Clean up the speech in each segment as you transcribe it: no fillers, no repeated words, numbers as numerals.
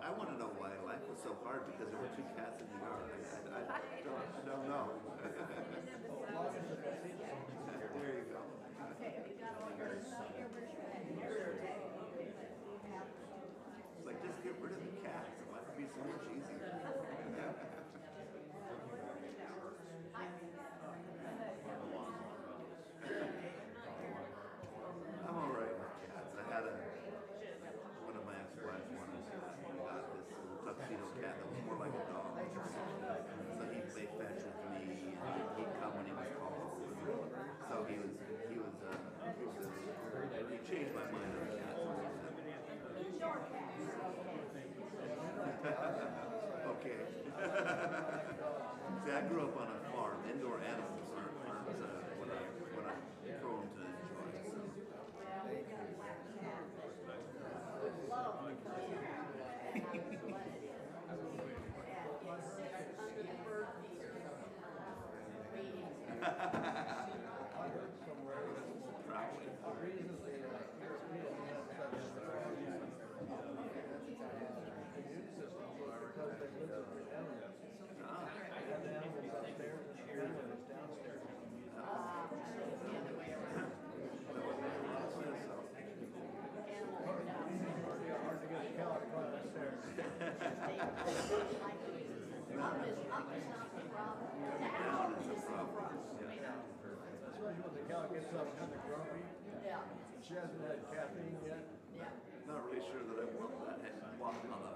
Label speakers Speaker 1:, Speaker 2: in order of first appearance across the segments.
Speaker 1: I want to know why life was so hard because there were two cats in the yard. I don't know. There you go. It's like, just get rid of the cats. Life would be so much easier. I'm all right with cats. I had one of my ex-wives wanted got this little tuxedo cat that was more like a dog. So he'd play fetch with me, and he'd come when he was called. So he changed my mind on cats. Okay. See, I grew up on a farm. Indoor animals aren't what I'm prone to enjoy.
Speaker 2: Especially when the cow gets up kind of grumpy. Yeah. She hasn't had caffeine yet.
Speaker 1: Yeah. Not really sure that I want that walking on the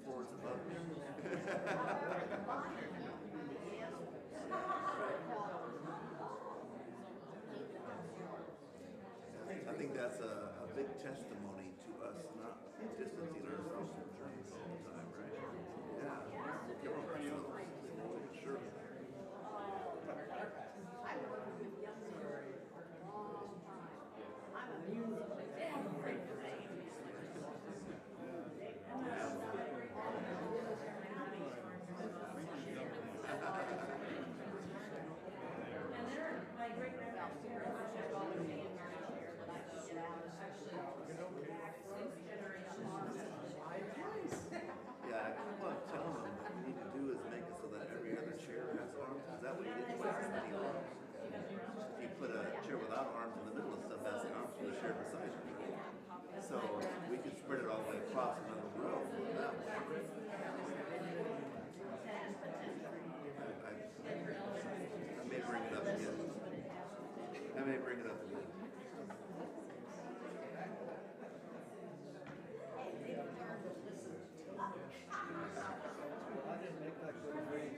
Speaker 1: floors above me. I think that's a big testimony to us not distancing ourselves from germs all the time, right? Yeah. Sure.
Speaker 3: I worked with young men for a long time. I'm a music fan. My great grandfather here, my father being very here, but I don't get out, especially
Speaker 1: Yeah, I keep on telling them what we need to do is make it so that every other chair has arms, because that way you get twice as many arms. If you put a chair without arms in the middle, it still has the arms for the chair beside it. So we could spread it all the way across another row that way. I may bring it up again. I may bring it up again.
Speaker 2: I didn't make that good grade.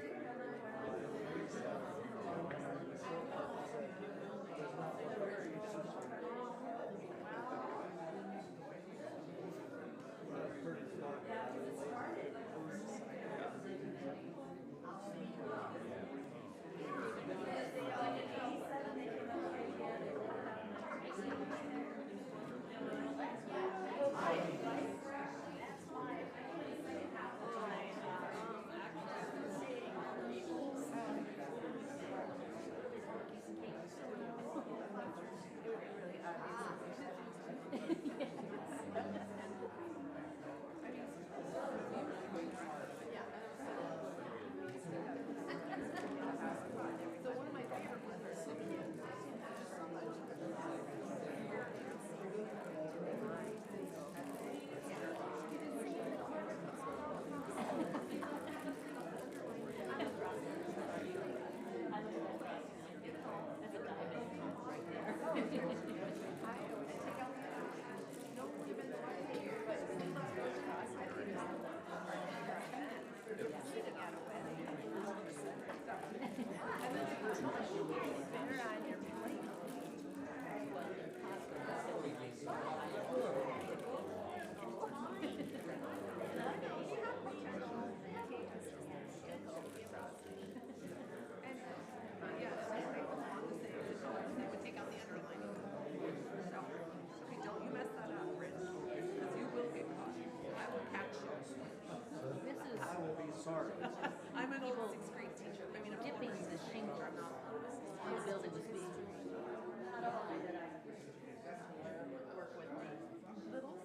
Speaker 4: I'm an old 6th grade teacher. I mean, I'm
Speaker 5: dipping the shingles on the building was being not only did I work with the little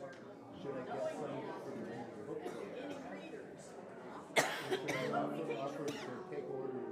Speaker 2: Should I get some for the book? Should I offer to take orders?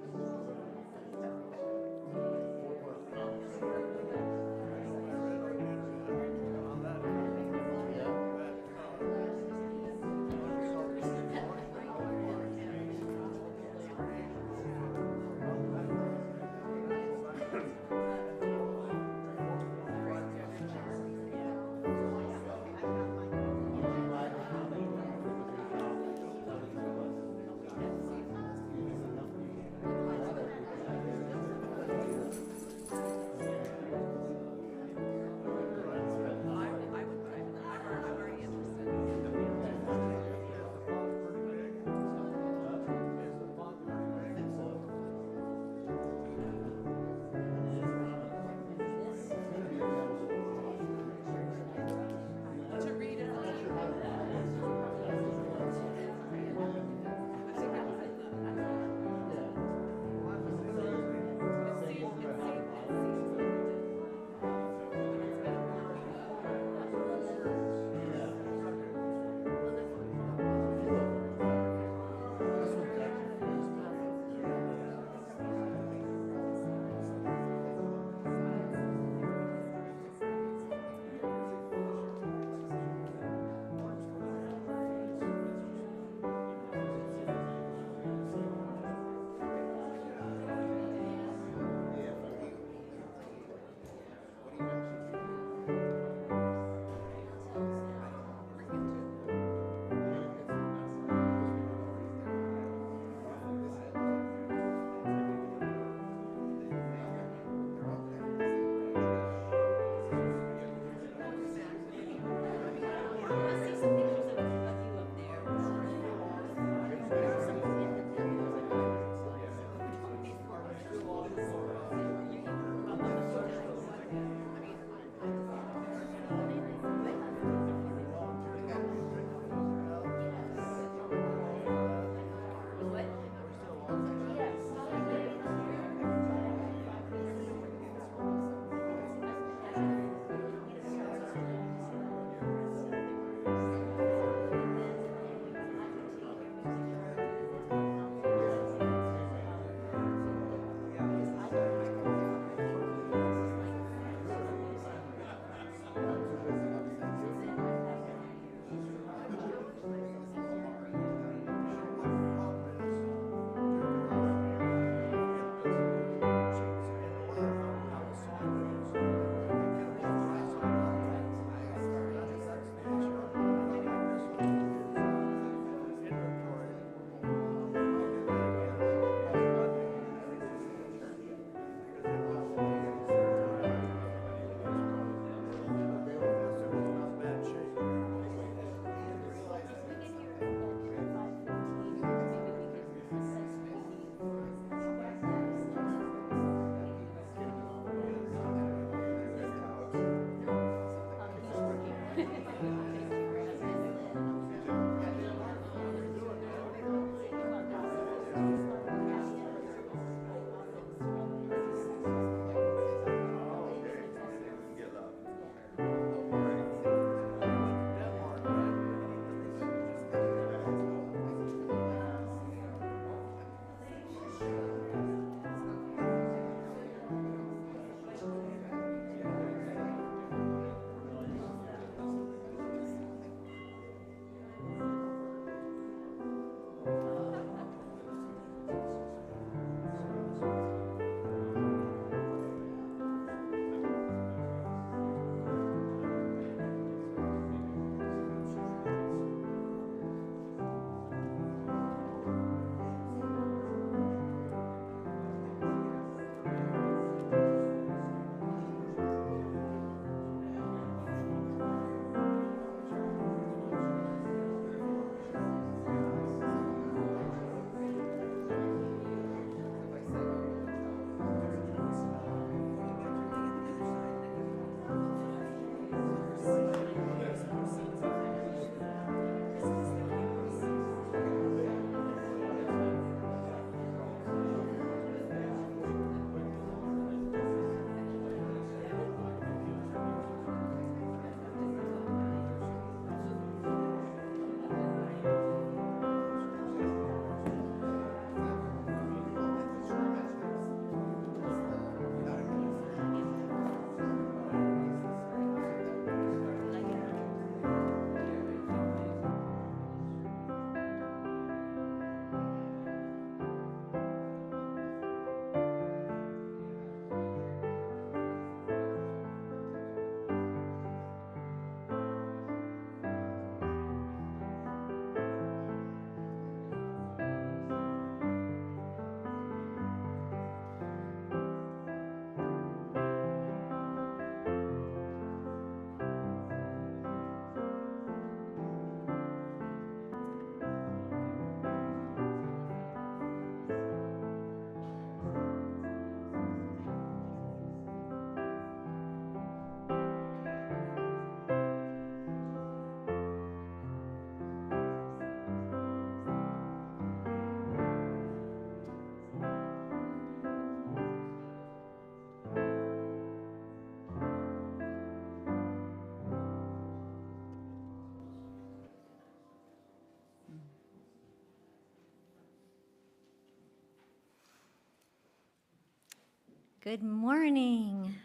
Speaker 6: Good morning.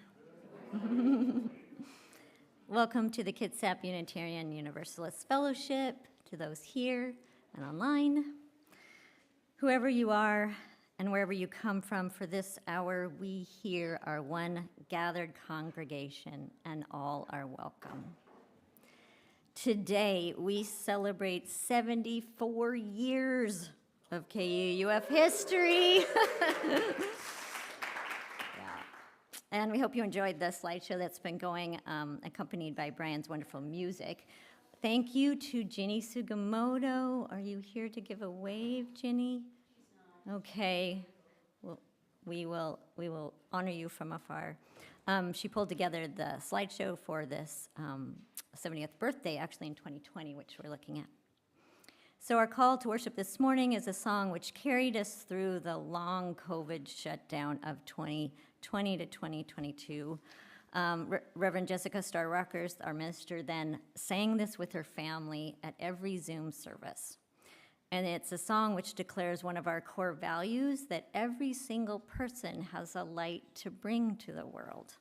Speaker 6: Welcome to the Kitsap Unitarian Universalist Fellowship, to those here and online. Whoever you are and wherever you come from, for this hour, we here are one gathered congregation, and all are welcome. Today, we celebrate 74 years of KUUF history. And we hope you enjoyed the slideshow that's been going, accompanied by Brian's wonderful music. Thank you to Ginny Sugimoto. Are you here to give a wave, Ginny? Okay. Well, we will honor you from afar. She pulled together the slideshow for this 70th birthday, actually in 2020, which we're looking at. So our call to worship this morning is a song which carried us through the long COVID shutdown of 2020 to 2022. Reverend Jessica Starr Rockers, our minister, then sang this with her family at every Zoom service. And it's a song which declares one of our core values, that every single person has a light to bring to the world.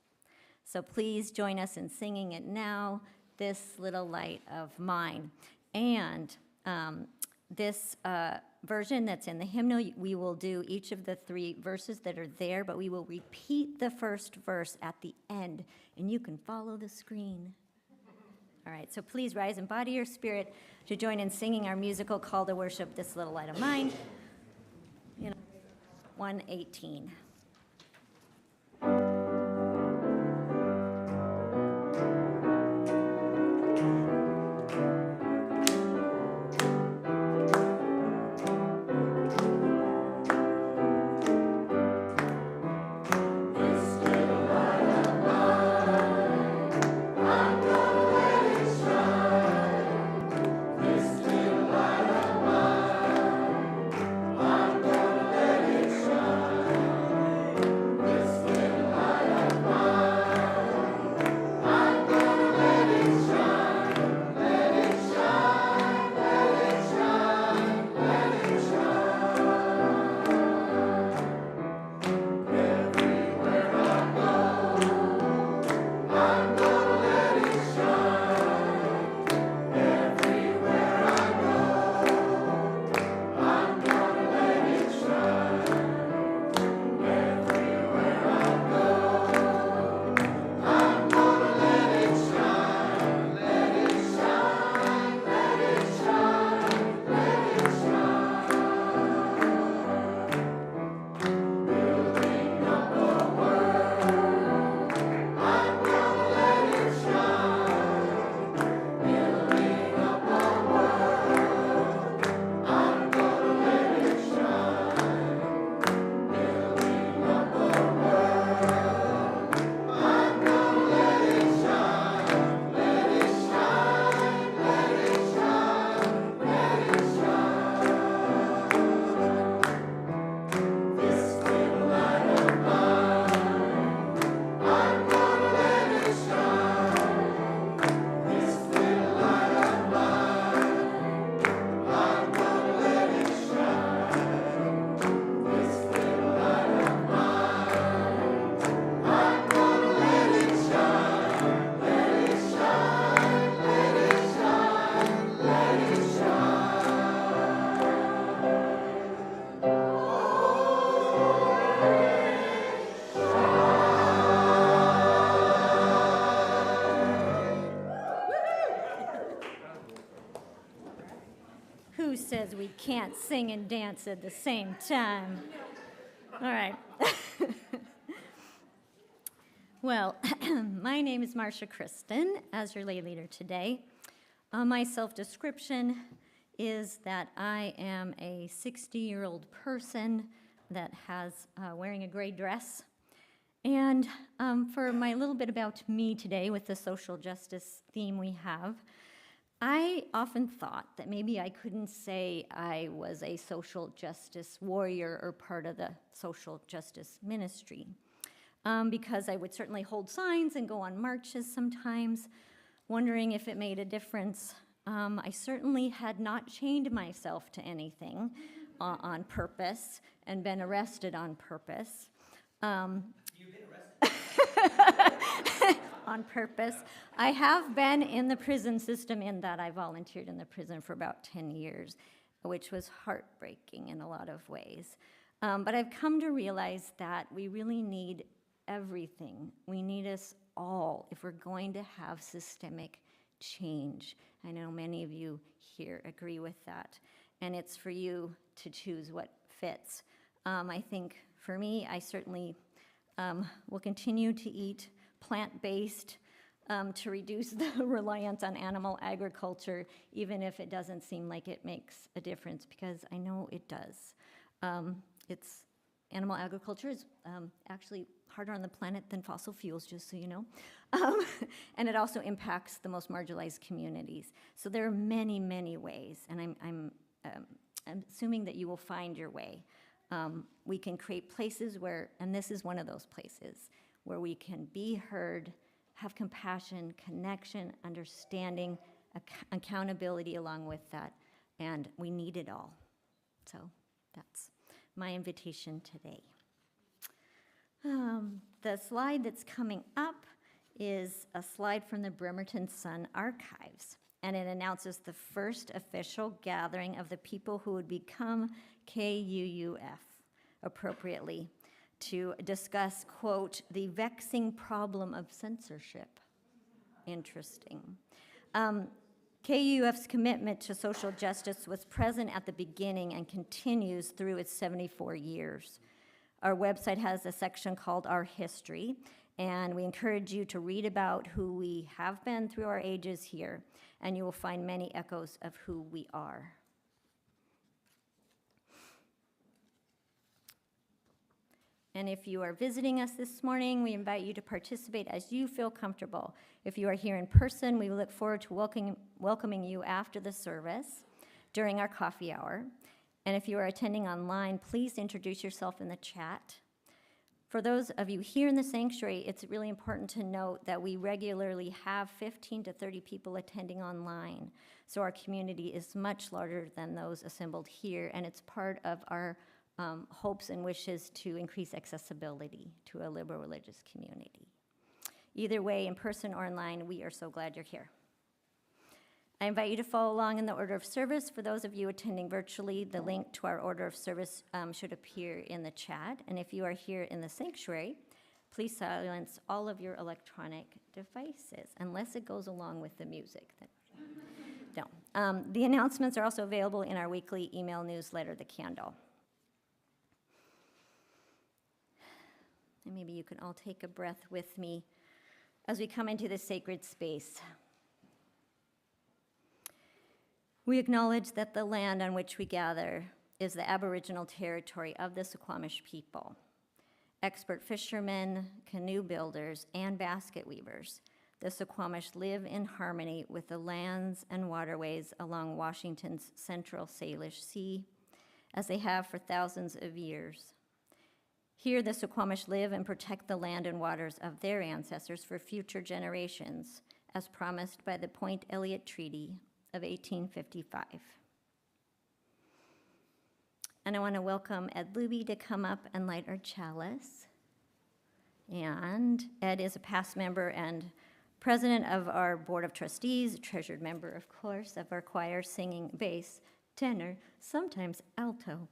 Speaker 6: So please join us in singing it now, This Little Light of Mine. And this version that's in the hymnal, we will do each of the 3 verses that are there, but we will repeat the first verse at the end, and you can follow the screen. All right, so please rise and body your spirit to join in singing our musical call to worship, This Little Light of Mine, 118. Who says we can't sing and dance at the same time? All right. Well, my name is Marcia Kristen, as your lay leader today. My self-description is that I am a 60-year-old person that has wearing a gray dress. And for my little bit about me today with the social justice theme we have, I often thought that maybe I couldn't say I was a social justice warrior or part of the social justice ministry, because I would certainly hold signs and go on marches sometimes, wondering if it made a difference. I certainly had not chained myself to anything on purpose and been arrested on purpose. on purpose. I have been in the prison system in that I volunteered in the prison for about 10 years, which was heartbreaking in a lot of ways. But I've come to realize that we really need everything. We need us all if we're going to have systemic change. I know many of you here agree with that, and it's for you to choose what fits. I think for me, I certainly will continue to eat plant-based to reduce the reliance on animal agriculture, even if it doesn't seem like it makes a difference, because I know it does. Animal agriculture is actually harder on the planet than fossil fuels, just so you know. And it also impacts the most marginalized communities. So there are many, many ways, and I'm assuming that you will find your way. We can create places where, and this is one of those places, where we can be heard, have compassion, connection, understanding, accountability along with that, and we need it all. So that's my invitation today. The slide that's coming up is a slide from the Bremerton Sun Archives, and it announces the first official gathering of the people who would become KUUF, appropriately, to discuss, quote, the vexing problem of censorship. Interesting. KUUF's commitment to social justice was present at the beginning and continues through its 74 years. Our website has a section called Our History, and we encourage you to read about who we have been through our ages here, and you will find many echoes of who we are. And if you are visiting us this morning, we invite you to participate as you feel comfortable. If you are here in person, we look forward to welcoming you after the service during our coffee hour. And if you are attending online, please introduce yourself in the chat. For those of you here in the sanctuary, it's really important to note that we regularly have 15 to 30 people attending online. So our community is much larger than those assembled here, and it's part of our hopes and wishes to increase accessibility to a liberal religious community. Either way, in person or online, we are so glad you're here. I invite you to follow along in the order of service. For those of you attending virtually, the link to our order of service should appear in the chat. And if you are here in the sanctuary, please silence all of your electronic devices, unless it goes along with the music. Don't. The announcements are also available in our weekly email newsletter, The Candle. And maybe you can all take a breath with me as we come into this sacred space. We acknowledge that the land on which we gather is the Aboriginal territory of the Suquamish people. Expert fishermen, canoe builders, and basket weavers, the Suquamish live in harmony with the lands and waterways along Washington's central Salish Sea, as they have for thousands of years. Here, the Suquamish live and protect the land and waters of their ancestors for future generations, as promised by the Point Elliott Treaty of 1855. And I want to welcome Ed Luby to come up and light our chalice. And Ed is a past member and president of our Board of Trustees, a treasured member, of course, of our choir, singing bass, tenor, sometimes alto.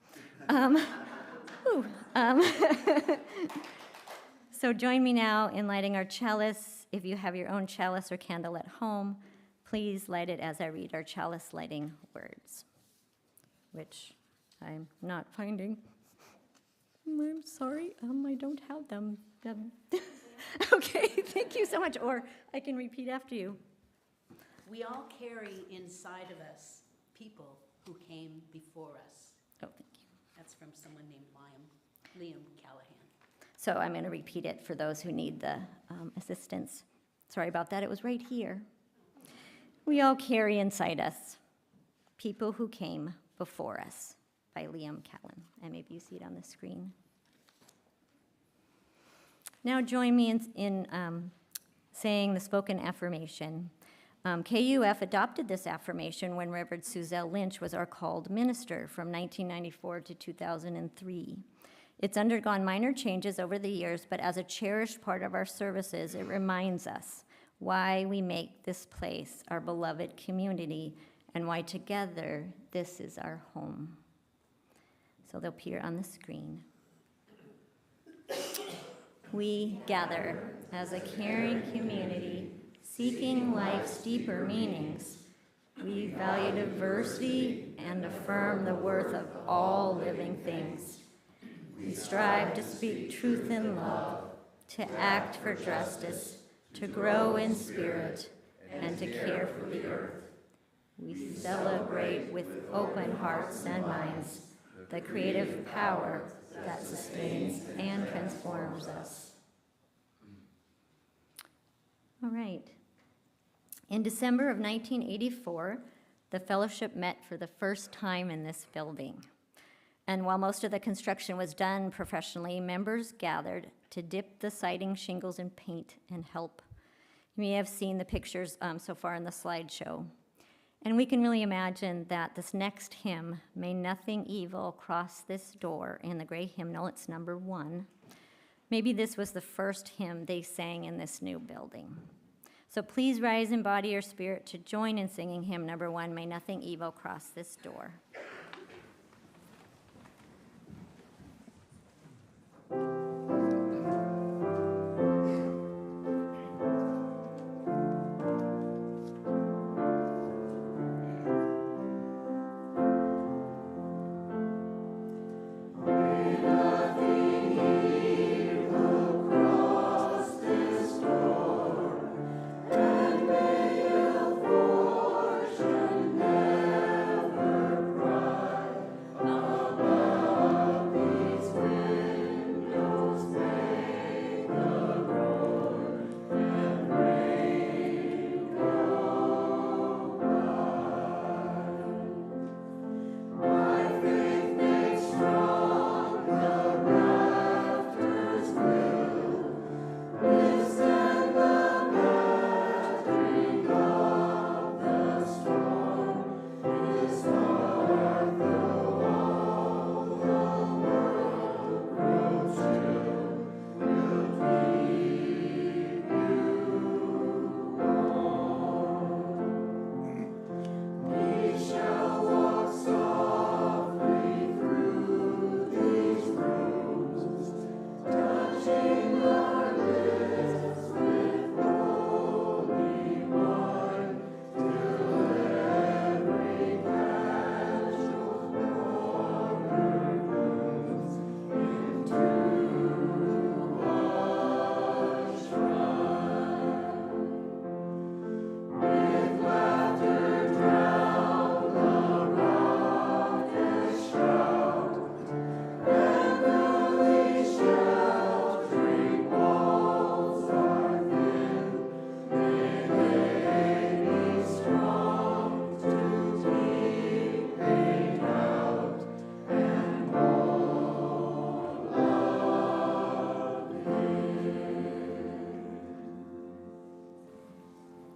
Speaker 6: So join me now in lighting our chalice. If you have your own chalice or candle at home, please light it as I read our chalice lighting words, which I'm not finding. I'm sorry, I don't have them. Okay, thank you so much. Or I can repeat after you.
Speaker 5: We all carry inside of us people who came before us.
Speaker 6: Oh, thank you.
Speaker 5: That's from someone named Liam Callahan.
Speaker 6: So I'm going to repeat it for those who need the assistance. Sorry about that, it was right here. We all carry inside us people who came before us, by Liam Callan. And maybe you see it on the screen. Now join me in saying the spoken affirmation. KUF adopted this affirmation when Reverend Suzelle Lynch was our called minister from 1994 to 2003. It's undergone minor changes over the years, but as a cherished part of our services, it reminds us why we make this place our beloved community, and why together this is our home. So they'll appear on the screen. We gather as a caring community, seeking life's deeper meanings. We value diversity and affirm the worth of all living things. We strive to speak truth in love, to act for justice, to grow in spirit, and to care for the earth. We celebrate with open hearts and minds the creative power that sustains and transforms us. All right. In December of 1984, the Fellowship met for the first time in this building. And while most of the construction was done professionally, members gathered to dip the siding, shingles, and paint and help. You may have seen the pictures so far in the slideshow. And we can really imagine that this next hymn, May Nothing Evil Cross This Door, in the gray hymnal, it's number 1. Maybe this was the first hymn they sang in this new building. So please rise in body or spirit to join in singing hymn number 1, May Nothing Evil Cross This Door.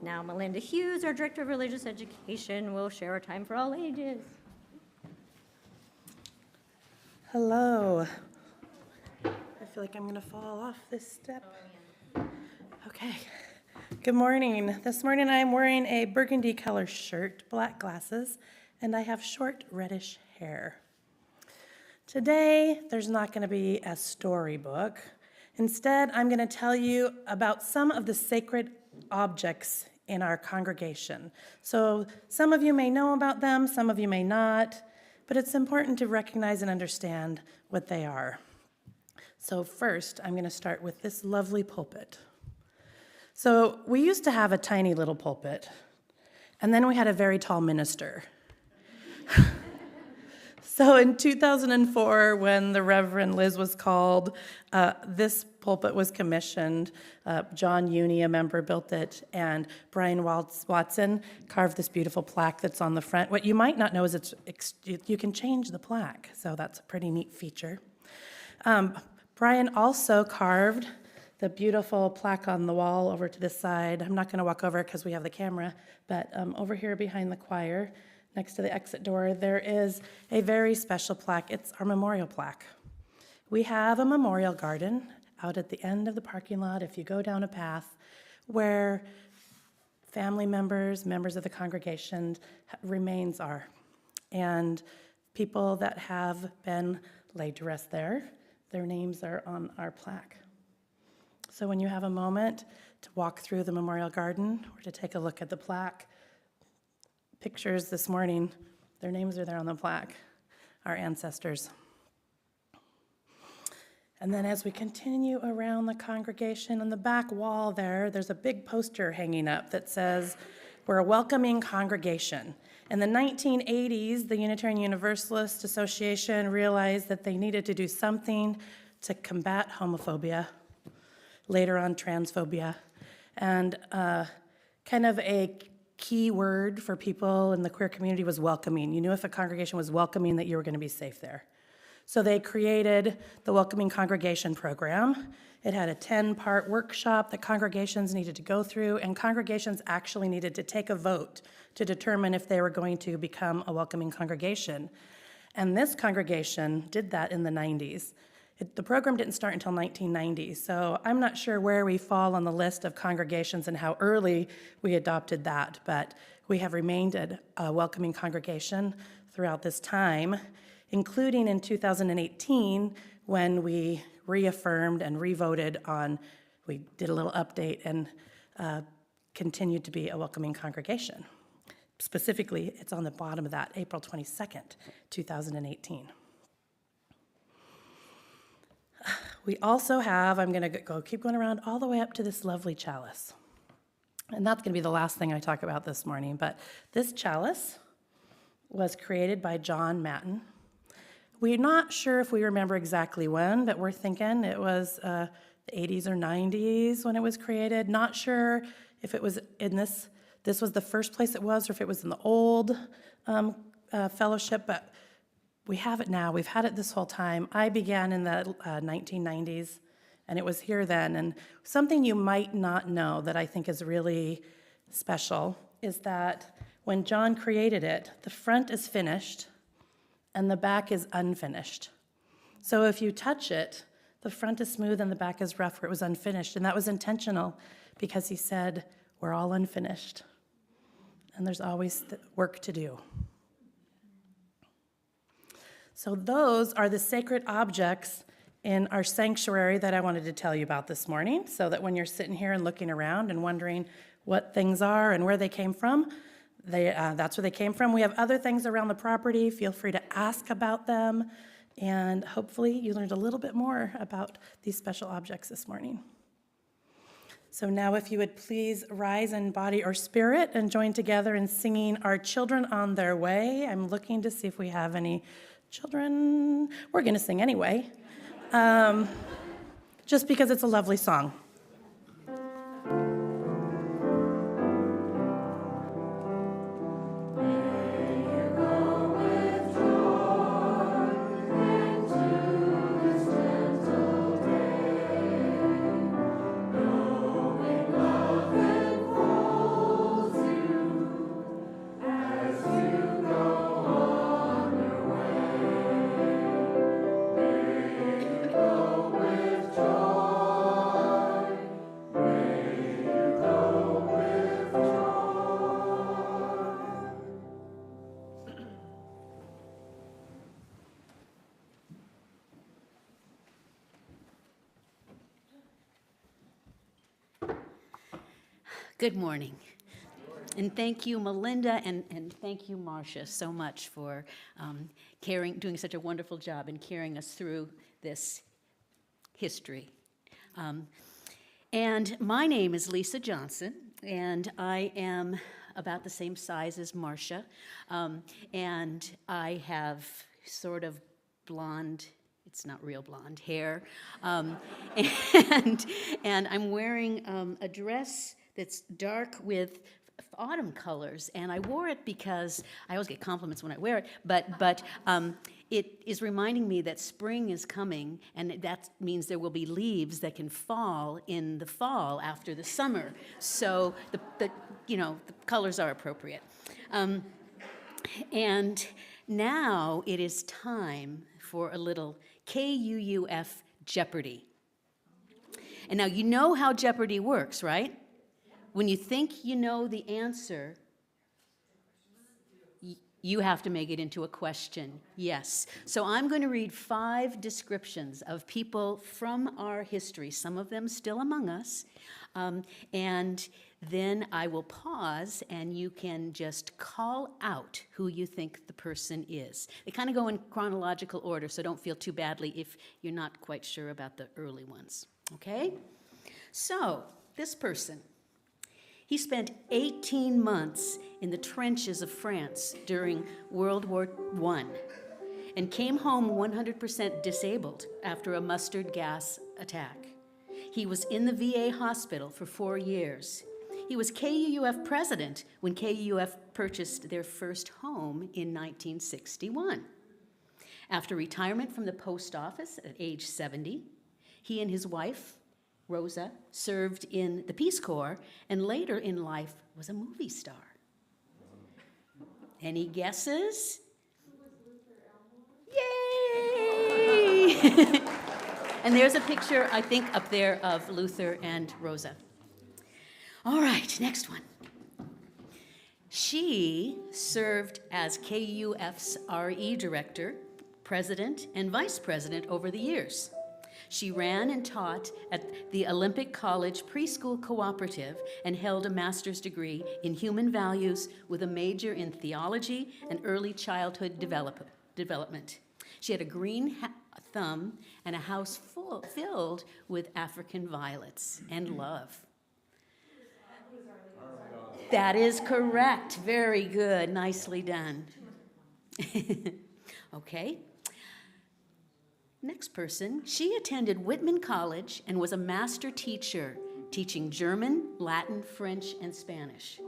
Speaker 6: Now, Melinda Hughes, our Director of Religious Education, will share our time for all ages.
Speaker 7: Hello. I feel like I'm going to fall off this step. Okay. Good morning. This morning I'm wearing a burgundy color shirt, black glasses, and I have short reddish hair. Today, there's not going to be a storybook. Instead, I'm going to tell you about some of the sacred objects in our congregation. So some of you may know about them, some of you may not, but it's important to recognize and understand what they are. So first, I'm going to start with this lovely pulpit. So we used to have a tiny little pulpit, and then we had a very tall minister. So in 2004, when the Reverend Liz was called, this pulpit was commissioned. John Uni, a member, built it, and Brian Watson carved this beautiful plaque that's on the front. What you might not know is you can change the plaque, so that's a pretty neat feature. Brian also carved the beautiful plaque on the wall over to this side. I'm not going to walk over because we have the camera, but over here behind the choir, next to the exit door, there is a very special plaque. It's our memorial plaque. We have a memorial garden out at the end of the parking lot, if you go down a path, where family members, members of the congregation, remains are. And people that have been laid to rest there, their names are on our plaque. So when you have a moment to walk through the memorial garden or to take a look at the plaque, pictures this morning, their names are there on the plaque, our ancestors. And then as we continue around the congregation, on the back wall there's a big poster hanging up that says, "We're a welcoming congregation." In the 1980s, the Unitarian Universalist Association realized that they needed to do something to combat homophobia, later on transphobia, and kind of a key word for people in the queer community was welcoming. You knew if a congregation was welcoming that you were going to be safe there. So they created the Welcoming Congregation Program. It had a 10-part workshop that congregations needed to go through, and congregations actually needed to take a vote to determine if they were going to become a welcoming congregation. And this congregation did that in the 90s. The program didn't start until 1990, so I'm not sure where we fall on the list of congregations and how early we adopted that, but we have remained a welcoming congregation throughout this time, including in 2018 when we reaffirmed and revoted on, we did a little update and continued to be a welcoming congregation. Specifically, it's on the bottom of that, April 22nd, 2018. We also have, I'm going to keep going around all the way up to this lovely chalice. And that's going to be the last thing I talk about this morning, but this chalice was created by John Matten. We're not sure if we remember exactly when, but we're thinking it was the 80s or 90s when it was created. Not sure if it was in this was the first place it was, or if it was in the old fellowship, but we have it now. We've had it this whole time. I began in the 1990s, and it was here then. And something you might not know that I think is really special is that when John created it, the front is finished, and the back is unfinished. So if you touch it, the front is smooth and the back is rough where it was unfinished. And that was intentional because he said, we're all unfinished. And there's always work to do. So those are the sacred objects in our sanctuary that I wanted to tell you about this morning, so that when you're sitting here and looking around and wondering what things are and where they came from, that's where they came from. We have other things around the property. Feel free to ask about them, and hopefully you learned a little bit more about these special objects this morning. So now if you would please rise in body or spirit and join together in singing Our Children on Their Way. I'm looking to see if we have any children. We're going to sing anyway, just because it's a lovely song.
Speaker 5: Good morning. And thank you, Melinda, and thank you, Marcia, so much for doing such a wonderful job in carrying us through this history. And my name is Lisa Johnson, and I am about the same size as Marcia, and I have sort of blonde, it's not real blonde hair, and I'm wearing a dress that's dark with autumn colors, and I wore it because I always get compliments when I wear it, but it is reminding me that spring is coming, and that means there will be leaves that can fall in the fall after the summer. So the colors are appropriate. And now it is time for a little KUUF Jeopardy. And now you know how Jeopardy works, right? when you think you know the answer, you have to make it into a question. Yes. So I'm going to read 5 descriptions of people from our history, some of them still among us, and then I will pause and you can just call out who you think the person is. They kind of go in chronological order, so don't feel too badly if you're not quite sure about the early ones. Okay? So, this person, he spent 18 months in the trenches of France during World War I and came home 100% disabled after a mustard gas attack. He was in the VA hospital for 4 years. He was KUUF president when KUUF purchased their first home in 1961. After retirement from the post office at age 70, he and his wife, Rosa, served in the Peace Corps and later in life was a movie star. Any guesses? Yay! And there's a picture, I think, up there of Luther and Rosa. All right, next one. She served as KUF's RE director, president, and vice president over the years. She ran and taught at the Olympic College Preschool Cooperative and held a master's degree in human values with a major in theology and early childhood development. She had a green thumb and a house filled with African violets and love. That is correct. Very good. Nicely done. Okay. Next person. She attended Whitman College and was a master teacher, teaching German, Latin, French, and Spanish.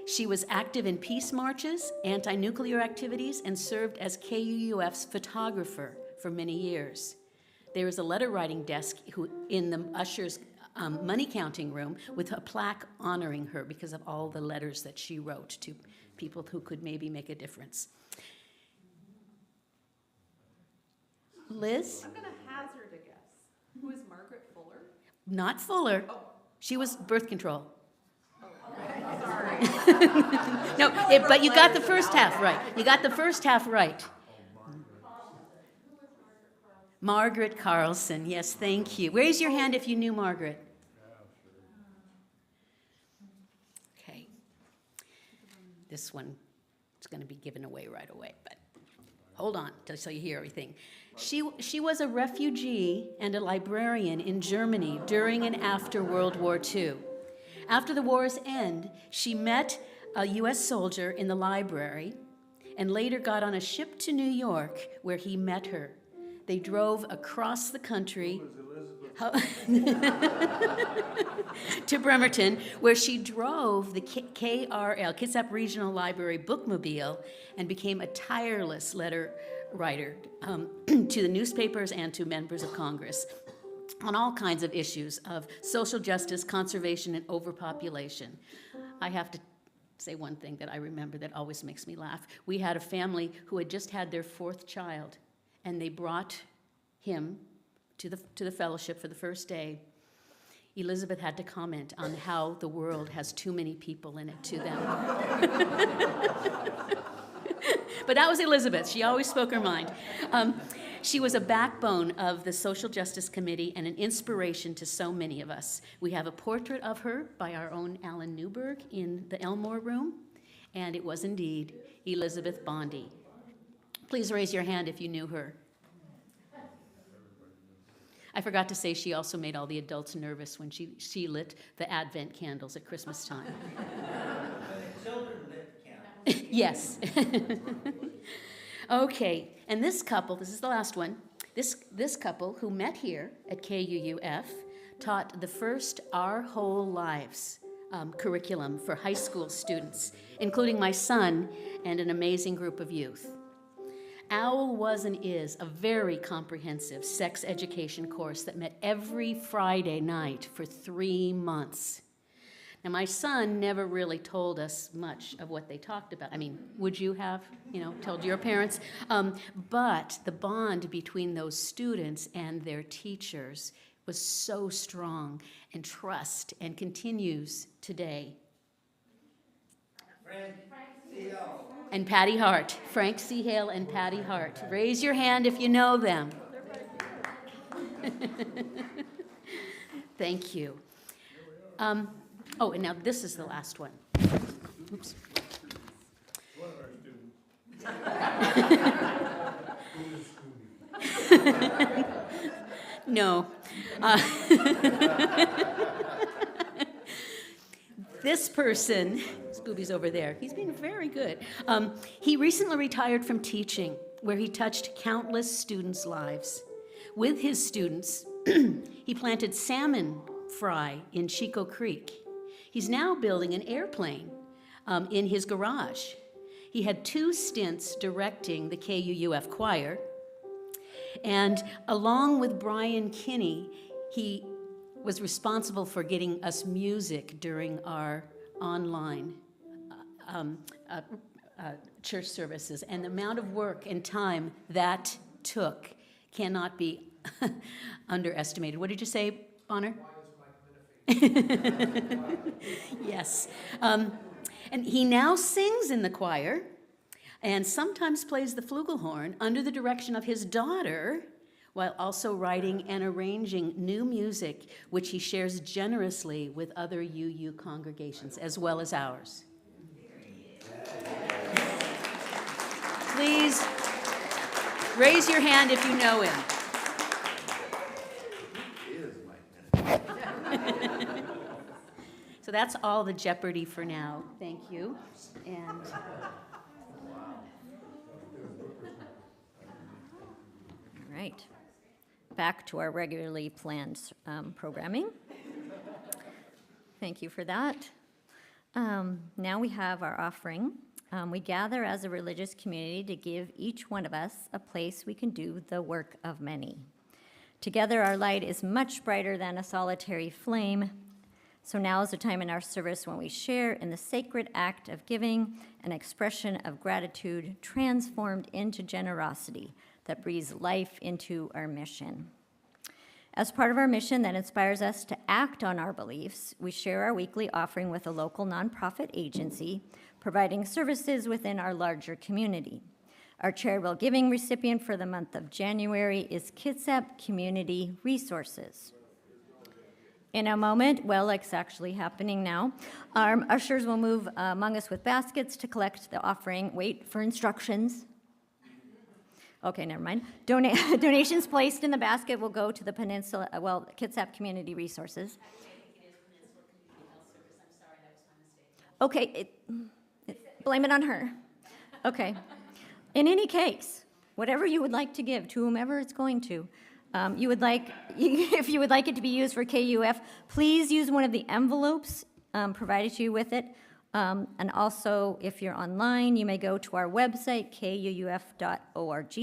Speaker 5: She was active in peace marches, anti-nuclear activities, and served as KUUF's photographer for many years. There is a letter writing desk in the usher's money counting room with a plaque honoring her because of all the letters that she wrote to people who could maybe make a difference. Liz?
Speaker 4: I'm going to hazard a guess. Who is Margaret Fuller?
Speaker 5: Not Fuller.
Speaker 4: Oh.
Speaker 5: She was birth control.
Speaker 4: Sorry.
Speaker 5: No, but you got the first half right. You got the first half right. Margaret Carlson, yes, thank you. Raise your hand if you knew Margaret. Okay. This one is going to be given away right away, but hold on till you hear everything. She was a refugee and a librarian in Germany during and after World War II. After the war's end, she met a U.S. soldier in the library and later got on a ship to New York where he met her. They drove across the country to Bremerton, where she drove the KRL, Kitsap Regional Library bookmobile, and became a tireless letter writer to the newspapers and to members of Congress on all kinds of issues of social justice, conservation, and overpopulation. I have to say one thing that I remember that always makes me laugh. We had a family who had just had their 4th child, and they brought him to the fellowship for the first day. Elizabeth had to comment on how the world has too many people in it to them. But that was Elizabeth. She always spoke her mind. She was a backbone of the Social Justice Committee and an inspiration to so many of us. We have a portrait of her by our own Alan Newberg in the Elmore Room, and it was indeed Elizabeth Bondi. Please raise your hand if you knew her. I forgot to say she also made all the adults nervous when she lit the Advent candles at Christmas time.
Speaker 8: Children lit candles.
Speaker 5: Yes. Okay, and this couple, this is the last one, this couple who met here at KUUF taught the first Our Whole Lives curriculum for high school students, including my son and an amazing group of youth. OWL was and is a very comprehensive sex education course that met every Friday night for 3 months. Now, my son never really told us much of what they talked about. I mean, would you have, told your parents? But the bond between those students and their teachers was so strong, and trust, and continues today.
Speaker 8: Frank, C.L.
Speaker 5: And Patty Hart, Frank C. Hale and Patty Hart. Raise your hand if you know them. Thank you. Oh, and now this is the last one. Oops.
Speaker 2: One of our students.
Speaker 5: No. This person, Scooby's over there, he's been very good. He recently retired from teaching, where he touched countless students' lives. With his students, he planted salmon fry in Chico Creek. He's now building an airplane in his garage. He had 2 stints directing the KUUF choir, and along with Brian Kinney, he was responsible for getting us music during our online church services. And the amount of work and time that took cannot be underestimated. What did you say, Bonner? Yes. And he now sings in the choir and sometimes plays the flugelhorn under the direction of his daughter, while also writing and arranging new music, which he shares generously with other UU congregations, as well as ours. Please raise your hand if you know him. So that's all the Jeopardy for now. Thank you. And
Speaker 6: All right. Back to our regularly planned programming. Thank you for that. Now we have our offering. We gather as a religious community to give each one of us a place we can do the work of many. Together, our light is much brighter than a solitary flame. So now is the time in our service when we share in the sacred act of giving, an expression of gratitude transformed into generosity that breathes life into our mission. As part of our mission that inspires us to act on our beliefs, we share our weekly offering with a local nonprofit agency, providing services within our larger community. Our charitable giving recipient for the month of January is Kitsap Community Resources. In a moment, well, it's actually happening now, our ushers will move among us with baskets to collect the offering. Wait for instructions. Okay, never mind. Donations placed in the basket will go to the Kitsap Community Resources. Okay, blame it on her. Okay. In any case, whatever you would like to give to whomever it's going to, if you would like it to be used for KUF, please use one of the envelopes provided to you with it. And also, if you're online, you may go to our website, kuuf.org,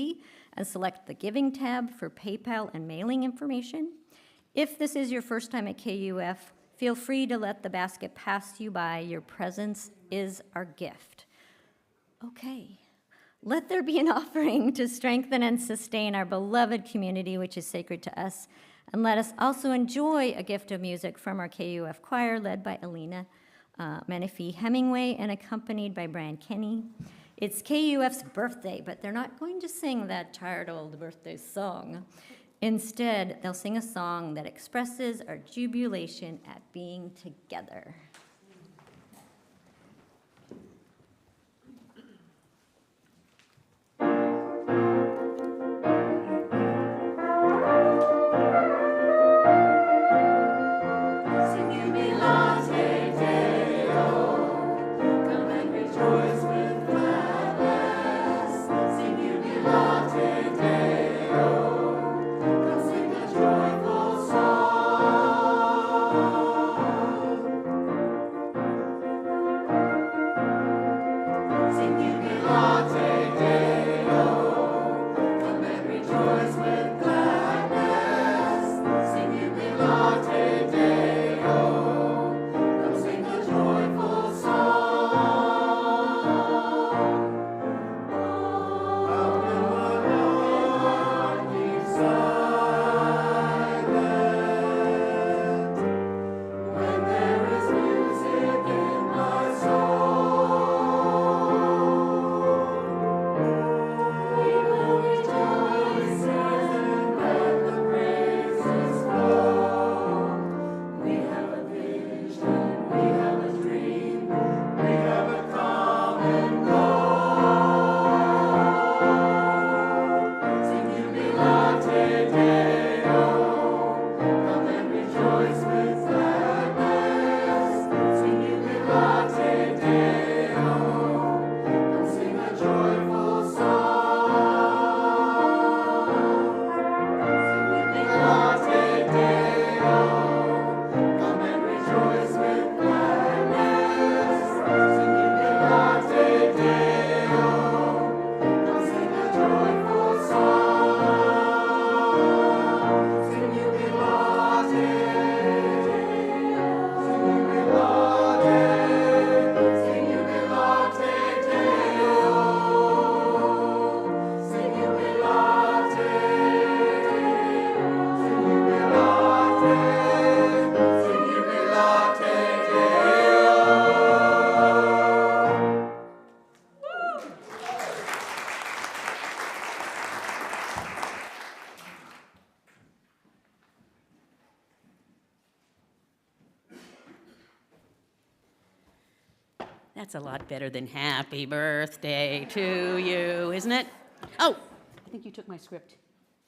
Speaker 6: and select the Giving tab for PayPal and mailing information. If this is your first time at KUF, feel free to let the basket pass you by. Your presence is our gift. Okay. Let there be an offering to strengthen and sustain our beloved community, which is sacred to us. And let us also enjoy a gift of music from our KUF choir, led by Alina Menifee Hemingway and accompanied by Brian Kenny. It's KUF's birthday, but they're not going to sing that tired old birthday song. Instead, they'll sing a song that expresses our jubilation at being together.
Speaker 5: That's a lot better than happy birthday to you, isn't it? Oh, I think you took my script.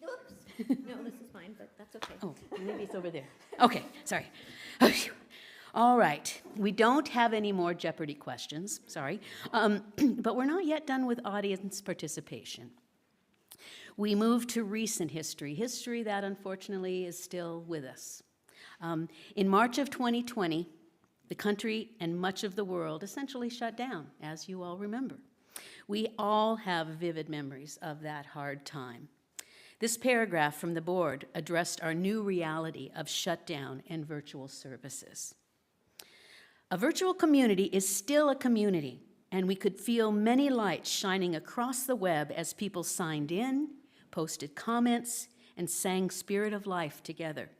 Speaker 6: Oops. No, this is mine, but that's okay.
Speaker 5: Oh, maybe it's over there. Okay, sorry. Oh, phew. All right, we don't have any more Jeopardy questions, sorry. But we're not yet done with audience participation. We move to recent history that unfortunately is still with us. In March of 2020, the country and much of the world essentially shut down, as you all remember. We all have vivid memories of that hard time. This paragraph from the board addressed our new reality of shutdown and virtual services. A virtual community is still a community, and we could feel many lights shining across the web as people signed in, posted comments, and sang Spirit of Life together.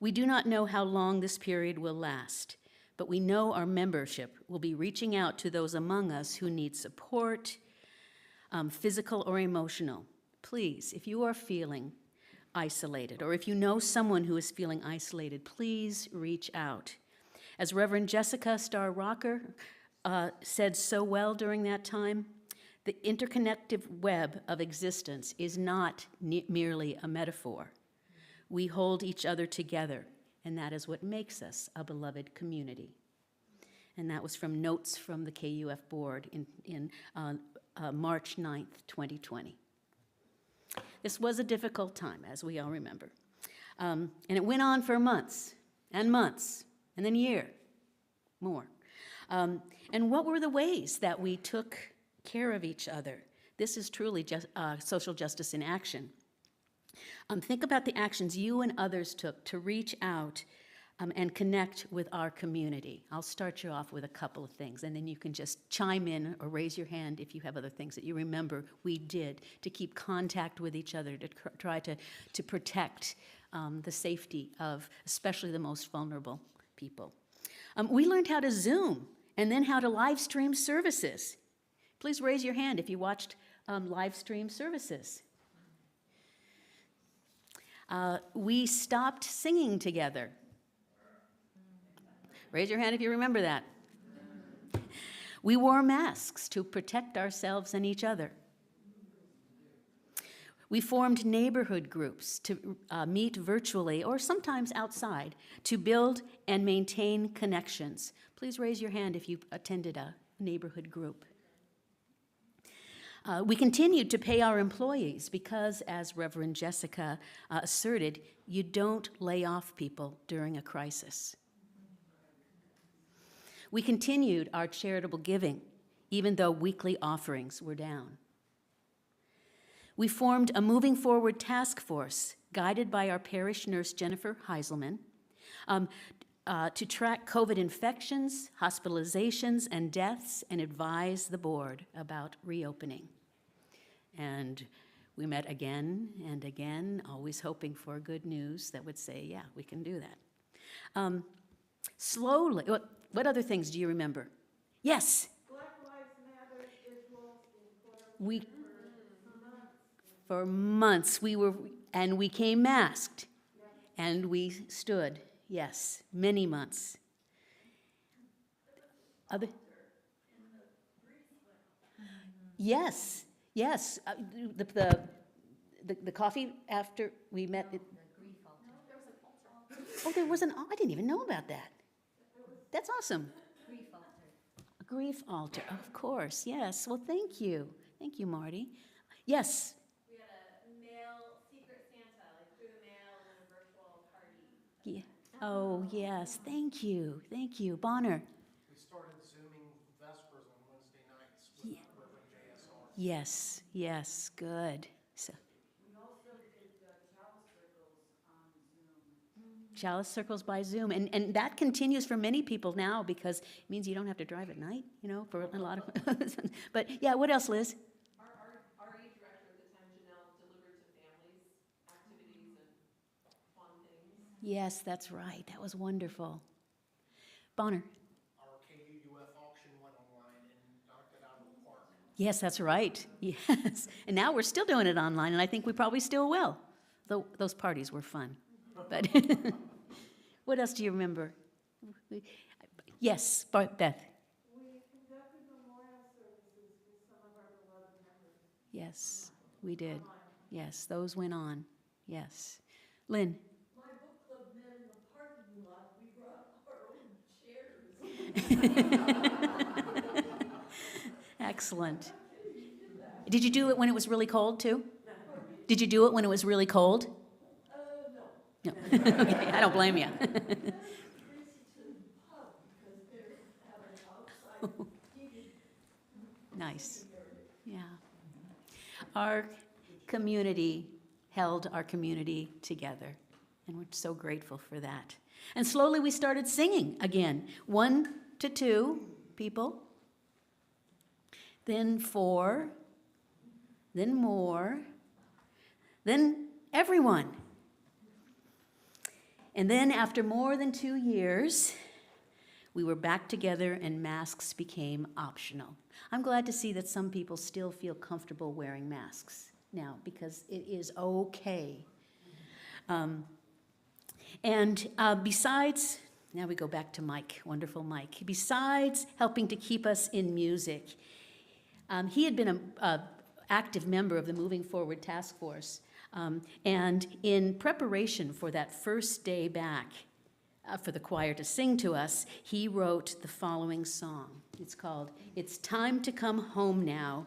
Speaker 5: We do not know how long this period will last, but we know our membership will be reaching out to those among us who need support, physical or emotional. Please, if you are feeling isolated, or if you know someone who is feeling isolated, please reach out. As Reverend Jessica Starr Rocker said so well during that time, the interconnected web of existence is not merely a metaphor. We hold each other together, and that is what makes us a beloved community. And that was from notes from the KUF board in March 9th, 2020. This was a difficult time, as we all remember. And it went on for months, and then a year, more. And what were the ways that we took care of each other? This is truly social justice in action. Think about the actions you and others took to reach out and connect with our community. I'll start you off with a couple of things, and then you can just chime in or raise your hand if you have other things that you remember we did to keep contact with each other, to try to protect the safety of especially the most vulnerable people. We learned how to Zoom and then how to live stream services. Please raise your hand if you watched live stream services. We stopped singing together. Raise your hand if you remember that. We wore masks to protect ourselves and each other. We formed neighborhood groups to meet virtually or sometimes outside to build and maintain connections. Please raise your hand if you attended a neighborhood group. We continued to pay our employees because, as Reverend Jessica asserted, you don't lay off people during a crisis. We continued our charitable giving, even though weekly offerings were down. We formed a Moving Forward task force, guided by our parish nurse, Jennifer Heiselman, to track COVID infections, hospitalizations, and deaths, and advise the board about reopening. And we met again and again, always hoping for good news that would say, yeah, we can do that. Slowly, what other things do you remember? Yes?
Speaker 3: Black Lives Matter visuals
Speaker 5: For months we came masked, and we stood, yes, many months. Other? Yes. The coffee after we met. Oh, there was I didn't even know about that. That's awesome. A grief altar, of course, yes. Well, thank you. Thank you, Marty. Yes?
Speaker 4: We had a mail Secret Santa, like through the mail and a virtual party.
Speaker 5: Yeah. Oh, yes. Thank you. Bonner?
Speaker 9: We started Zooming Vespers on Wednesday nights with Reverend JSR.
Speaker 5: Yes, good. So,
Speaker 3: We also did chalice circles on Zoom.
Speaker 5: Chalice circles by Zoom, and that continues for many people now because it means you don't have to drive at night, for a lot of, but yeah, what else, Liz?
Speaker 4: Our age director at the time, Janelle, delivered to families activities and fun things.
Speaker 5: Yes, that's right, that was wonderful. Bonner?
Speaker 9: Our KUUF auction went online and knocked it out of the park.
Speaker 5: Yes, that's right, yes, and now we're still doing it online, and I think we probably still will. Those parties were fun, but what else do you remember? Yes, Beth?
Speaker 3: We conducted
Speaker 5: Yes, we did. Yes, those went on. Yes. Lynn?
Speaker 3: My book club met in the parking lot. We brought our own chairs.
Speaker 5: Excellent. Did you do it when it was really cold, too? Did you do it when it was really cold? No. No. Okay, I don't blame you. Nice. Yeah. Our community held our community together, and we're so grateful for that. And slowly we started singing again. 1 to 2 people, then 4, then more, then everyone. And then after more than 2 years, we were back together and masks became optional. I'm glad to see that some people still feel comfortable wearing masks now because it is okay. Besides, now we go back to Mike, wonderful Mike. Besides helping to keep us in music, he had been an active member of the Moving Forward Task Force. And in preparation for that first day back, for the choir to sing to us, he wrote the following song. It's called "It's Time to Come Home Now."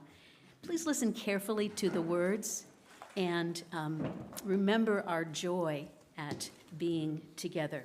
Speaker 5: Please listen carefully to the words and remember our joy at being together.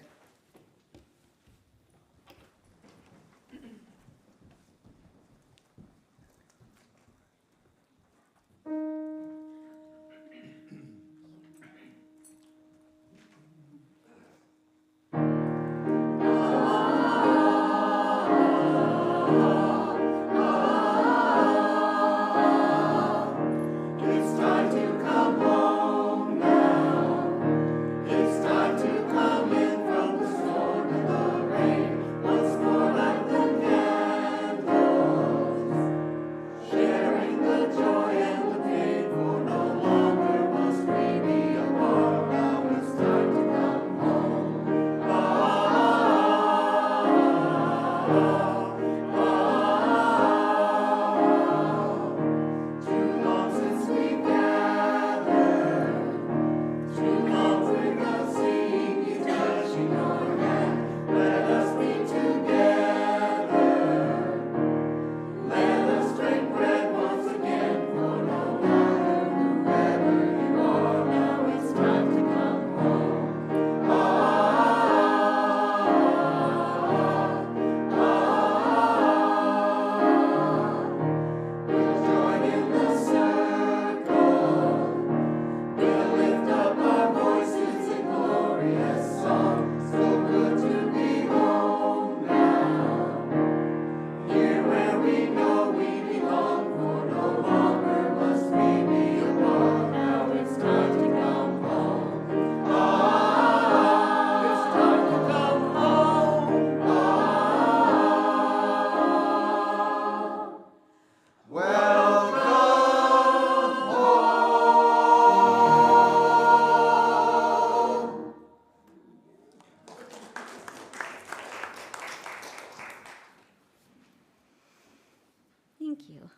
Speaker 6: Thank you.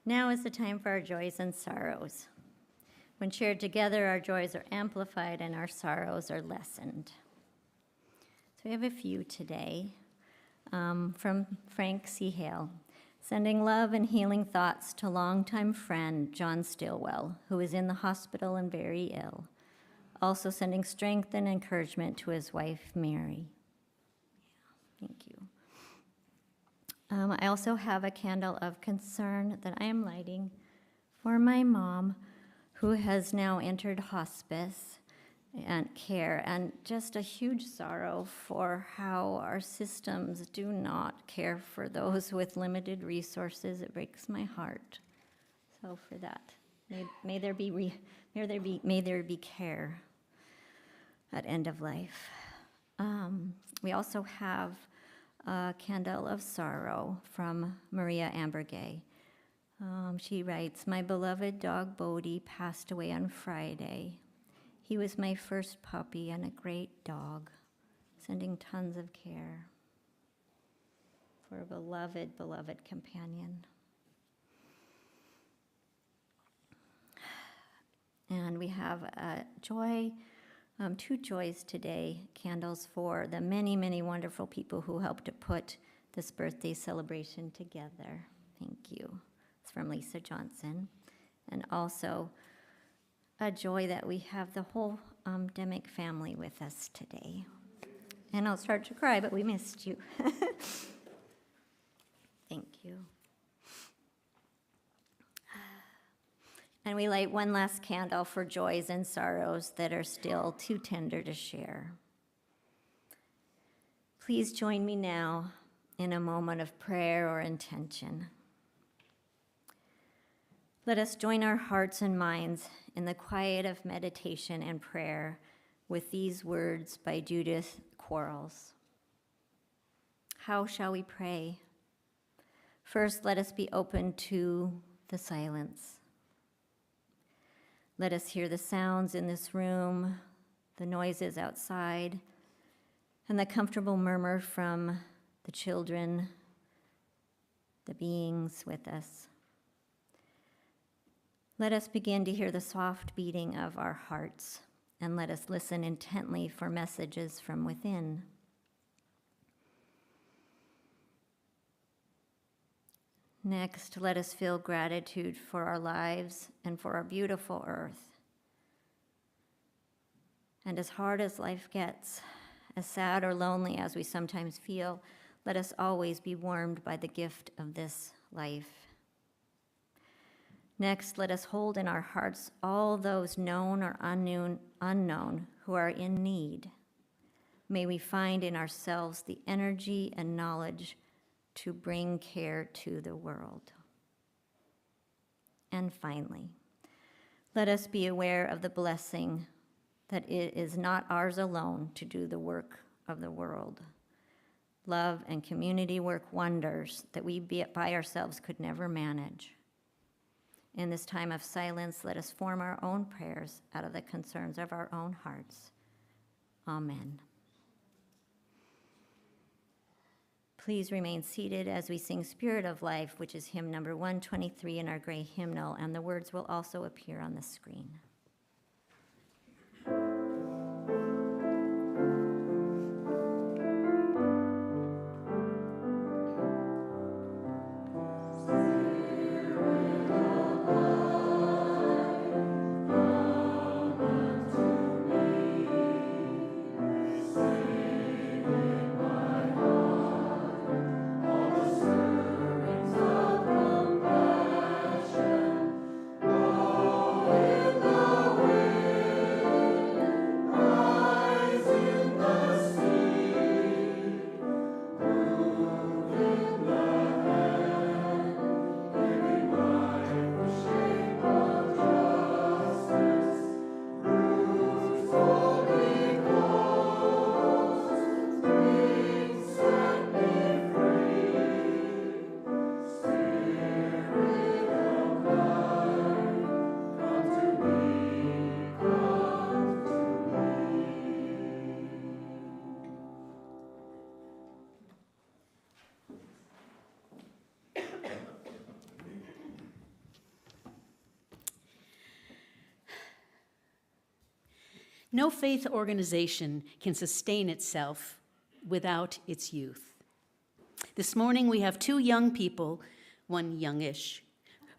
Speaker 6: Now is the time for our joys and sorrows. When shared together, our joys are amplified and our sorrows are lessened. So we have a few today from Frank C. Hale. Sending love and healing thoughts to longtime friend John Stillwell, who is in the hospital and very ill. Also sending strength and encouragement to his wife, Mary. Yeah, thank you. I also have a candle of concern that I am lighting for my mom, who has now entered hospice and care, and just a huge sorrow for how our systems do not care for those with limited resources. It breaks my heart. So for that, may there be care at end of life. We also have a candle of sorrow from Maria Ambergay. She writes, "My beloved dog Bodie passed away on Friday. He was my first puppy and a great dog, sending tons of care for a beloved, beloved companion." And we have a joy, 2 joys today, candles for the many, many wonderful people who helped to put this birthday celebration together. Thank you. It's from Lisa Johnson. And also a joy that we have the whole Demick family with us today. And I'll start to cry, but we missed you. Thank you. And we light one last candle for joys and sorrows that are still too tender to share. Please join me now in a moment of prayer or intention. Let us join our hearts and minds in the quiet of meditation and prayer with these words by Judith Quarles. How shall we pray? First, let us be open to the silence. Let us hear the sounds in this room, the noises outside, and the comfortable murmur from the children, the beings with us. Let us begin to hear the soft beating of our hearts, and let us listen intently for messages from within. Next, let us feel gratitude for our lives and for our beautiful earth. And as hard as life gets, as sad or lonely as we sometimes feel, let us always be warmed by the gift of this life. Next, let us hold in our hearts all those known or unknown who are in need. May we find in ourselves the energy and knowledge to bring care to the world. And finally, let us be aware of the blessing that it is not ours alone to do the work of the world. Love and community work wonders that we by ourselves could never manage. In this time of silence, let us form our own prayers out of the concerns of our own hearts. Amen. Please remain seated as we sing Spirit of Life, which is hymn number 123 in our gray hymnal, and the words will also appear on the screen.
Speaker 5: No faith organization can sustain itself without its youth. This morning we have 2 young people, one youngish,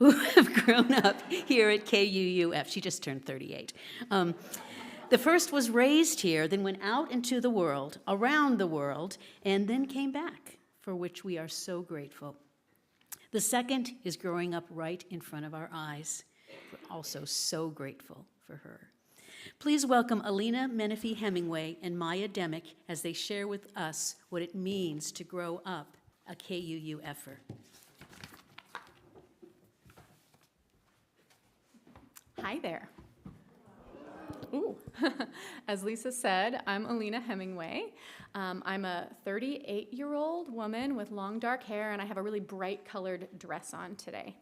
Speaker 5: who have grown up here at KUUF. She just turned 38. The first was raised here, then went out into the world, around the world, and then came back, for which we are so grateful. The second is growing up right in front of our eyes. We're also so grateful for her. Please welcome Alina Menifee Hemingway and Maya Demick as they share with us what it means to grow up a KUUFer.
Speaker 10: Hi there. Ooh. As Lisa said, I'm Alina Hemingway. I'm a 38-year-old woman with long dark hair, and I have a really bright colored dress on today.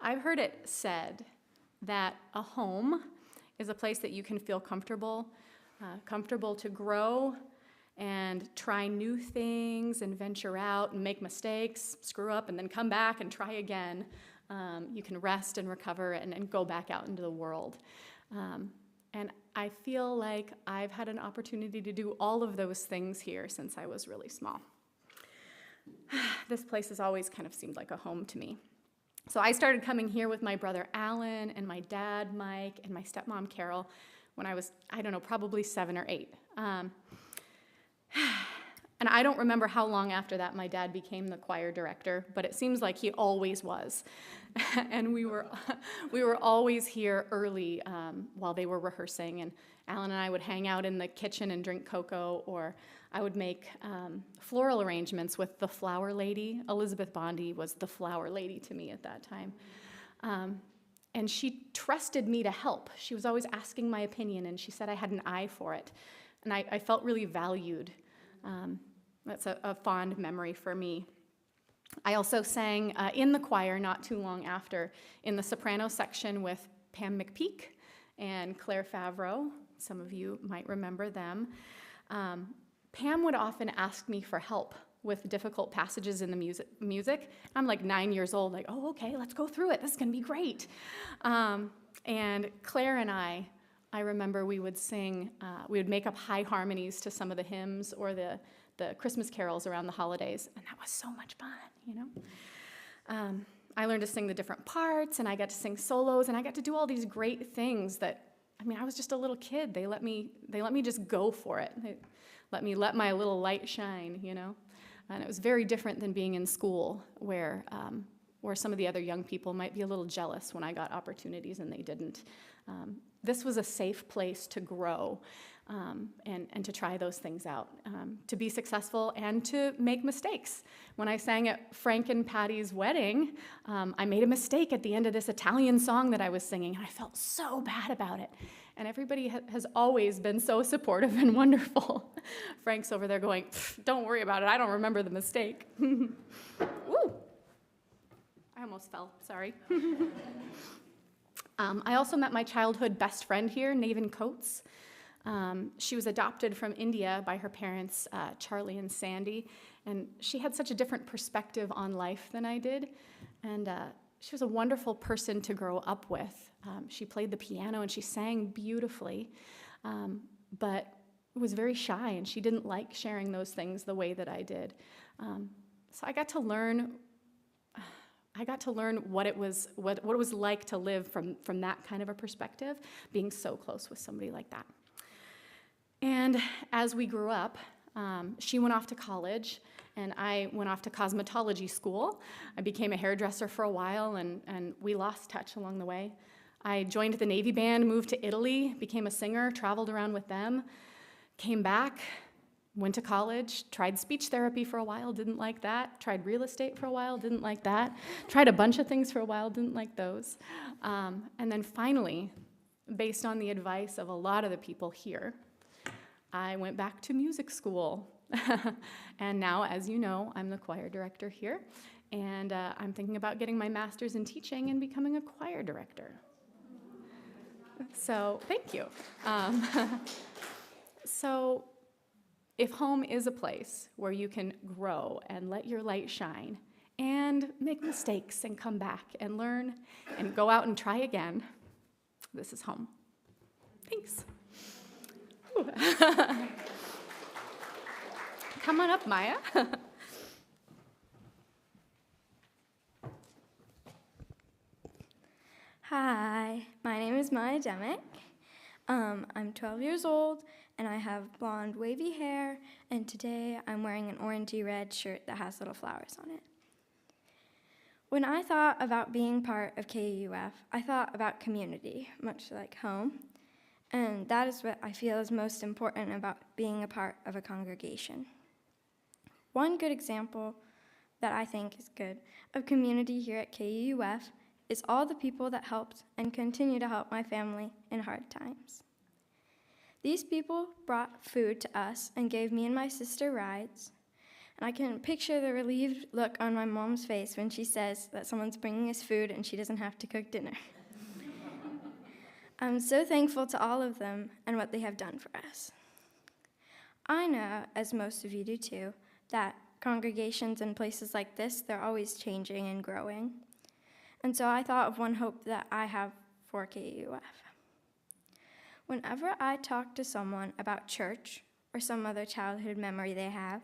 Speaker 10: I've heard it said that a home is a place that you can feel comfortable to grow and try new things and venture out and make mistakes, screw up, and then come back and try again. You can rest and recover and go back out into the world. And I feel like I've had an opportunity to do all of those things here since I was really small. This place has always kind of seemed like a home to me. So I started coming here with my brother Alan and my dad Mike and my stepmom Carol when I was, I don't know, probably 7 or 8. And I don't remember how long after that my dad became the choir director, but it seems like he always was. And we were always here early while they were rehearsing, and Alan and I would hang out in the kitchen and drink cocoa, or I would make floral arrangements with the flower lady. Elizabeth Bondi was the flower lady to me at that time. And she trusted me to help. She was always asking my opinion, and she said I had an eye for it. And I felt really valued. That's a fond memory for me. I also sang in the choir not too long after in the soprano section with Pam McPeak and Claire Favreau. Some of you might remember them. Pam would often ask me for help with difficult passages in the music. I'm like 9 years old, like, oh, okay, let's go through it. This is going to be great. And Claire and I remember we would sing, we would make up high harmonies to some of the hymns or the Christmas carols around the holidays, and that was so much fun, you know? I learned to sing the different parts, and I got to sing solos, and I got to do all these great things that, I mean, I was just a little kid. They let me just go for it. They let me let my little light shine, you know? And it was very different than being in school, where some of the other young people might be a little jealous when I got opportunities and they didn't. This was a safe place to grow and to try those things out, to be successful and to make mistakes. When I sang at Frank and Patty's wedding, I made a mistake at the end of this Italian song that I was singing, and I felt so bad about it. And everybody has always been so supportive and wonderful. Frank's over there going, don't worry about it, I don't remember the mistake. Woo! I almost fell, sorry. I also met my childhood best friend here, Naven Coates. She was adopted from India by her parents, Charlie and Sandy, and she had such a different perspective on life than I did, and she was a wonderful person to grow up with. She played the piano and she sang beautifully, but was very shy, and she didn't like sharing those things the way that I did. So I got to learn what it was like to live from that kind of a perspective, being so close with somebody like that. And as we grew up, she went off to college, and I went off to cosmetology school. I became a hairdresser for a while, and we lost touch along the way. I joined the Navy band, moved to Italy, became a singer, traveled around with them, came back, went to college, tried speech therapy for a while, didn't like that, tried real estate for a while, didn't like that, tried a bunch of things for a while, didn't like those. And then finally, based on the advice of a lot of the people here, I went back to music school. And now, as you know, I'm the choir director here, and I'm thinking about getting my master's in teaching and becoming a choir director. So, thank you. So, if home is a place where you can grow and let your light shine and make mistakes and come back and learn and go out and try again, this is home. Thanks. Come on up, Maya.
Speaker 11: Hi, my name is Maya Demick. I'm 12 years old, and I have blonde wavy hair, and today I'm wearing an orangey red shirt that has little flowers on it. When I thought about being part of KUUF, I thought about community, much like home, and that is what I feel is most important about being a part of a congregation. One good example that I think is good of community here at KUUF is all the people that helped and continue to help my family in hard times. These people brought food to us and gave me and my sister rides, and I can picture the relieved look on my mom's face when she says that someone's bringing us food and she doesn't have to cook dinner. I'm so thankful to all of them and what they have done for us. I know, as most of you do too, that congregations and places like this, they're always changing and growing. And so I thought of one hope that I have for KUUF. Whenever I talk to someone about church or some other childhood memory they have,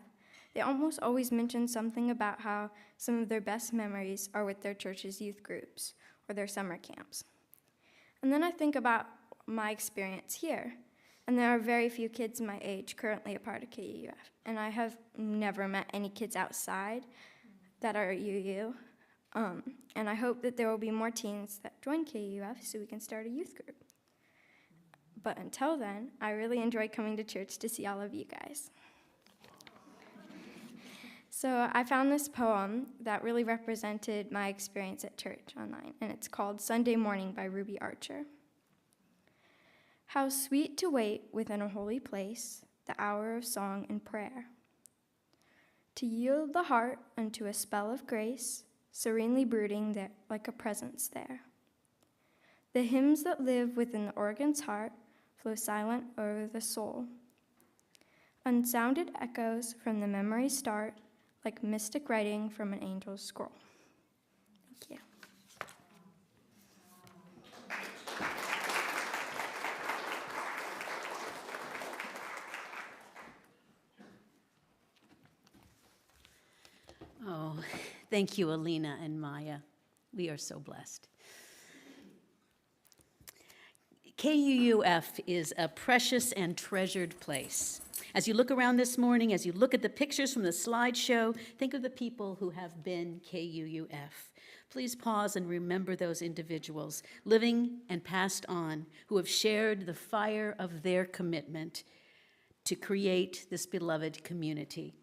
Speaker 11: they almost always mention something about how some of their best memories are with their church's youth groups or their summer camps. And then I think about my experience here, and there are very few kids my age currently a part of KUUF, and I have never met any kids outside that are at UU, and I hope that there will be more teens that join KUUF so we can start a youth group. But until then, I really enjoy coming to church to see all of you guys. So I found this poem that really represented my experience at church online, and it's called Sunday Morning by Ruby Archer. How sweet to wait within a holy place, the hour of song and prayer. To yield the heart unto a spell of grace, serenely brooding there like a presence there. The hymns that live within the organ's heart flow silent over the soul. Unsounded echoes from the memory start, like mystic writing from an angel's scroll. Thank you.
Speaker 5: Oh, thank you, Alina and Maya. We are so blessed. KUUF is a precious and treasured place. As you look around this morning, as you look at the pictures from the slideshow, think of the people who have been KUUF. Please pause and remember those individuals, living and passed on, who have shared the fire of their commitment to create this beloved community.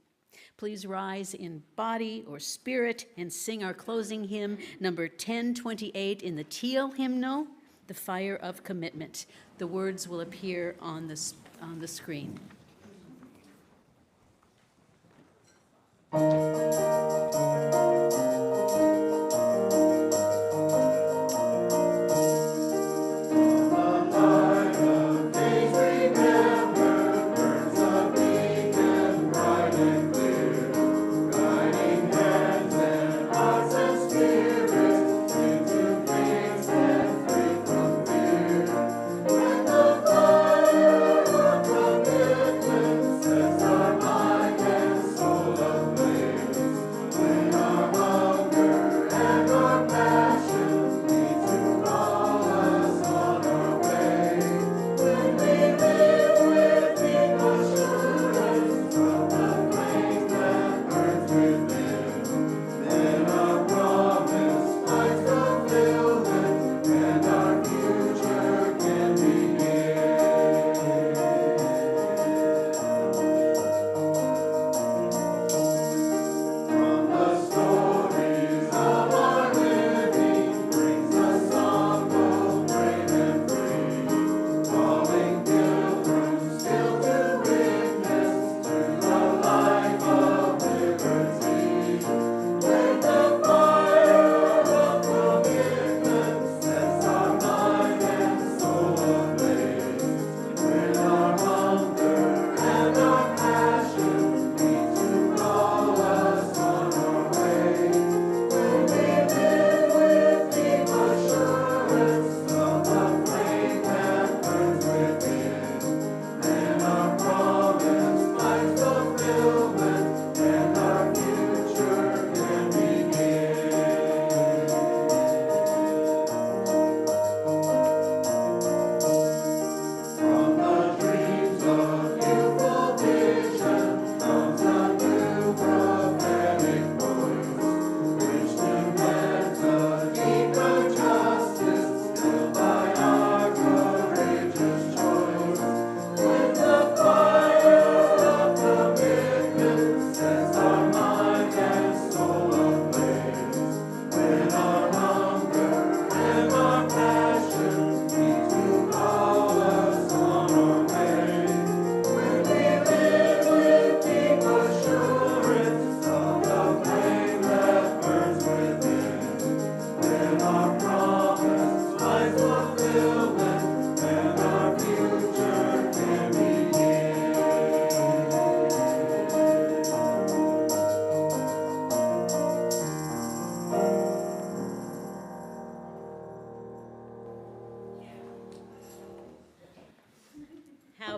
Speaker 5: Please rise in body or spirit and sing our closing hymn, number 1028 in the teal hymnal, The Fire of Commitment. The words will appear on the screen.
Speaker 12: When the fire of commitment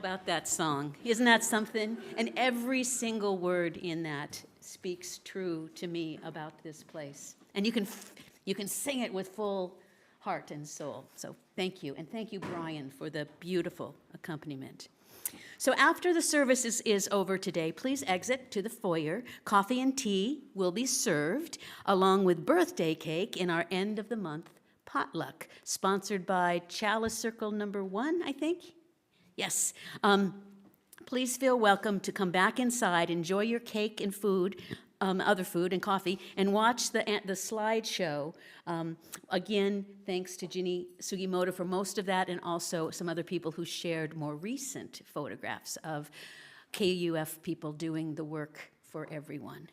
Speaker 5: about that song? Isn't that something? And every single word in that speaks true to me about this place. And you can sing it with full heart and soul. So thank you. And thank you, Brian, for the beautiful accompaniment. So after the service is over today, please exit to the foyer. Coffee and tea will be served, along with birthday cake in our end of the month potluck, sponsored by Chalice Circle number 1, I think. Yes. Please feel welcome to come back inside, enjoy your cake and food, other food and coffee, and watch the slideshow. Again, thanks to Ginny Sugimoto for most of that, and also some other people who shared more recent photographs of KUUF people doing the work for everyone.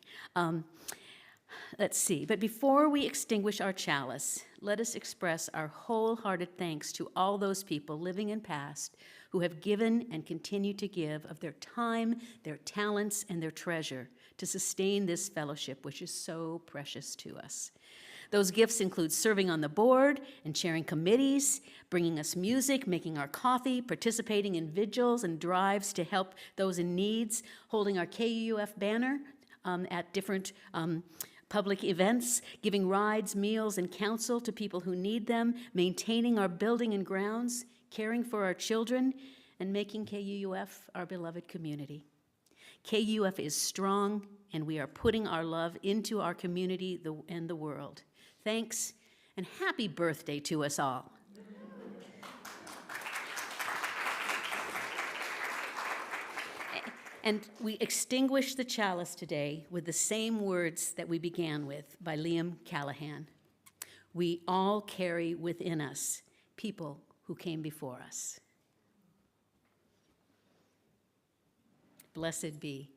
Speaker 5: Let's see, but before we extinguish our chalice, let us express our wholehearted thanks to all those people, living and past, who have given and continue to give of their time, their talents, and their treasure to sustain this fellowship, which is so precious to us. Those gifts include serving on the board and chairing committees, bringing us music, making our coffee, participating in vigils and drives to help those in needs, holding our KUUF banner at different public events, giving rides, meals, and counsel to people who need them, maintaining our building and grounds, caring for our children, and making KUUF our beloved community. KUUF is strong, and we are putting our love into our community and the world. Thanks, and happy birthday to us all. And we extinguish the chalice today with the same words that we began with by Liam Callahan. We all carry within us people who came before us. Blessed be